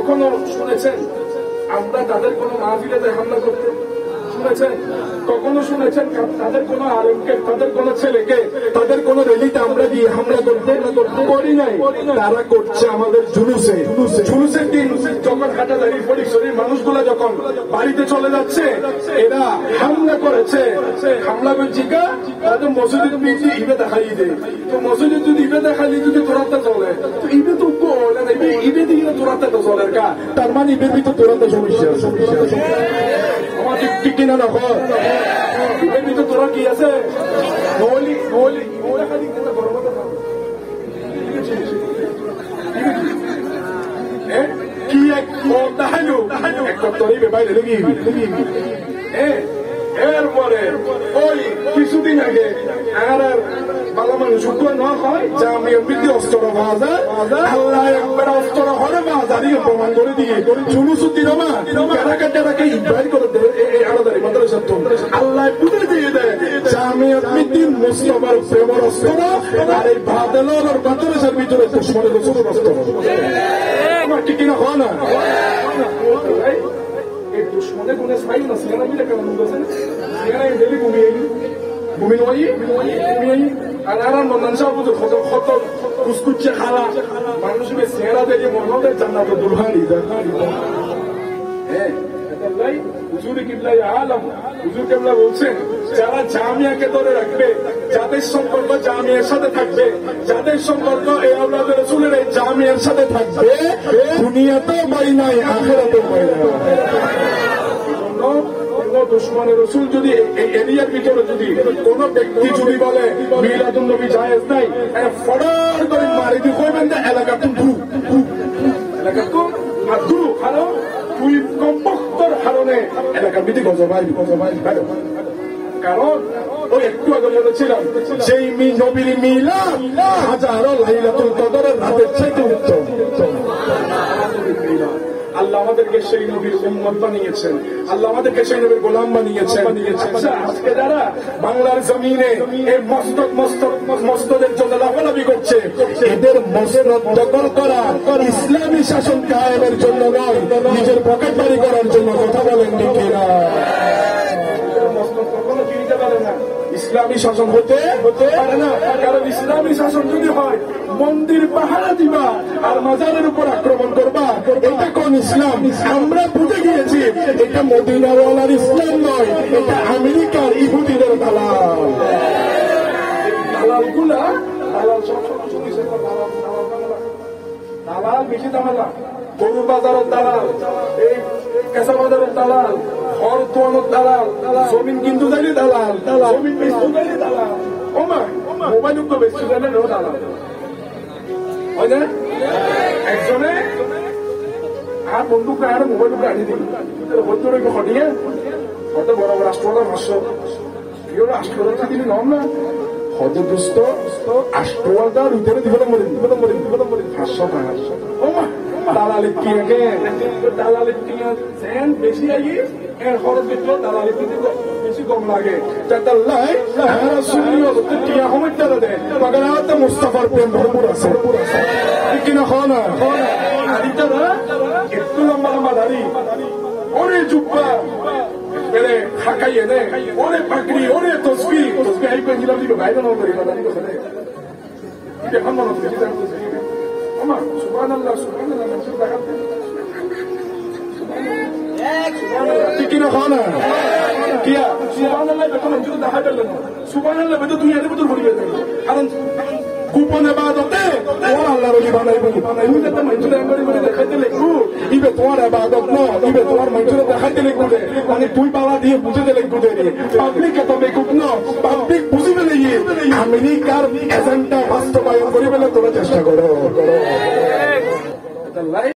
কখনো শুনেছেন আমরা তাদের কোনো মাহফিলে হামলা করতে? শুনেছেন? কখনো শুনেছেন তাদের কোন আলেমকে, তাদের কোন ছেলেকে, তাদের কোন রেলিতে আমরা গিয়ে হামলা করতে করি নাই? তারা করছে আমাদের জুলুসের দিন যখন হাটাদারি ফটিকছড়ির মানুষগুলা যখন বাড়িতে চলে যাচ্ছে, এরা হামলা করেছে। হামলা করছি কা তাদের মসজিদের পিছিয়ে ইবে দেখাই দেয়। তো মসজিদে যদি ইবে দেখালি যদি তোরাতে চলে, তো ইবে তো ইবে দিয়ে তোরাতে তো চলে কা, তার মানে ইবের ভিতর তোরাতে সমস্যা আমার ঠিক কিনা না হয়? ইবের ভিতর তোরা কি আছে? নহলি খালি কি এক দেখাইলো একটা তরিবে বাইরে লেগে এরপরে ওই কিছুদিন আগে আর বালামান শুক্র না হয় জামিয়ার বিদ্যে অস্ত্র বাজার আল্লাহ একবার অস্ত্র হরে বাজারই প্রমাণ করে দিয়ে জুলুসুদ্দিন কারাকে ইনভাইট করে দেয় এই আলাদারি মাদ্রাসার তো আল্লাহ বুঝে দিয়ে দেয় জামিয়ার বিদ্যে মুস্তফার প্রেমর অস্ত্র আর এই বাদলের মাদ্রাসার ভিতরে দুশমনের অস্ত্র আমার ঠিক কিনা হয় না? দুশ্মনে গুণে ছাই না সিয়ানা মিলে কেমন বলছেন সিয়ানা ডেলি ঘুমিয়ে আর আর মন্দান সাহেব কত কুসকুচ্ছে খালা মানুষকে সিয়ানা দেখে মনে হবে জান্নাত দুলহানি হ্যাঁ হুজুর কিবলাই আলম হুজুর কিবলা বলছেন যারা জামিয়াকে ধরে রাখবে, যাদের সম্পর্ক জামিয়ার সাথে থাকবে, যাদের সম্পর্ক এই আওলাদ রাসূলের এই জামিয়ার সাথে থাকবে, দুনিয়াতেও ভয় নাই আখিরাতেও ভয় নাই। দুশ্মনের রসুল যদি এই এরিয়ার ভিতরে যদি কোন ব্যক্তি যদি বলে মিলাদুন নবী জায়েজ নাই, ফড়ার করে মারি দিয়ে কইবেন যে এলাকা তুমি কারণ তুই কমপক্ষর কারণে এলাকার ভিতরে গজবাই কারণ ওই একটু আগে বলেছিলাম সেই নবীর মিলাদ হাজারো লাইলাতুল কদরের রাতের চাইতে উত্তম। আল্লাহ আমাদেরকে সেই নবীর উম্মত বানিয়েছেন, আল্লাহ আমাদেরকে সেই নবীর গোলাম বানিয়েছেন। আজকে যারা বাংলার জমিনে এই মস্তদের জন্য লাফালাফি করছে, এদের মসনদ দখল করা ইসলামী শাসন কায়েমের জন্য নয়, নিজের পকেট বাড়ি করার জন্য। কথা বলেন ঠিক কিনা? কখনো কিনতে পারে না, ইসলামী শাসন হতে পারে না। কারণ ইসলামী শাসন যদি হয় মন্দির পাহারা দিবা আর মাজারের উপর আক্রমণ করবা, এটা কোন ইসলাম? আমরা বুঝে গিয়েছি এটা মদিনাওয়ালার ইসলাম নয়, এটা আমেরিকার ইহুদিদের দালাল। দালালগুলা দালাল বেশি দামালা, গরুর বাজারের দালাল, এই কেঁচা বাজারের দালাল, ঘর তোয়ানোর দালাল, জমিন কিন্তু যাইলে দালাল, জমিন বেচতে যাইলে দালাল, মোবাইল তো বেচতে যাইলে দালাল হয় না? একজনে আর বন্ধুকে আর মোবাইল আনি দিল বন্ধুরে ঘটিয়ে হয়তো বড় বড় রাষ্ট্রটা মাসো রাষ্ট্রটা তিনি নন না হয়তো দুস্থ রাষ্ট্রটার ভিতরে দিবে 500 টাকা দালালি কি আগে দালালি বেশি আগে এর খরচ দিতে দালালি বেশি কম লাগে। মুস্তাফার প্রেম ভরপুর আছে কিনা না? একটু লম্বা লম্বা দাড়ি, ওরে জুব্বা খাকাই এনে, ওরে পাকড়ি, ওরে তসবি আই পেঞ্জিলাম দিবে বাইরে নয় করি দাঁড়ি কথা দেয় এখন মনে হচ্ছে আমার সুবহানাল্লাহ সুবহানাল্লাহ মানুষের দেখাতে ঠিক কিনা হয় না? কিয়া সুবহানাল্লাহ বেতন মানুষের দেখা পেল না, সুবহানাল্লাহ বেতন দুনিয়াতে বেতন ভরিয়ে দেবে। কারণ গোপনে বাদতে তোমার আল্লাহ রলি বানাইবো যাতে মানুষের এমনি করে দেখাইতে লিখবো ইবে তোমার আবাদত ন, ইবে তোমার মানুষের দেখাইতে লিখবো দে, মানে তুই পালা দিয়ে বুঝতে লিখবো দে। পাবলিক এত বেকুব ন, পাবলিক বুঝিবে নেই আমেরিকার এজেন্ডা বাস্তবায়ন করিবে তোরা চেষ্টা কর।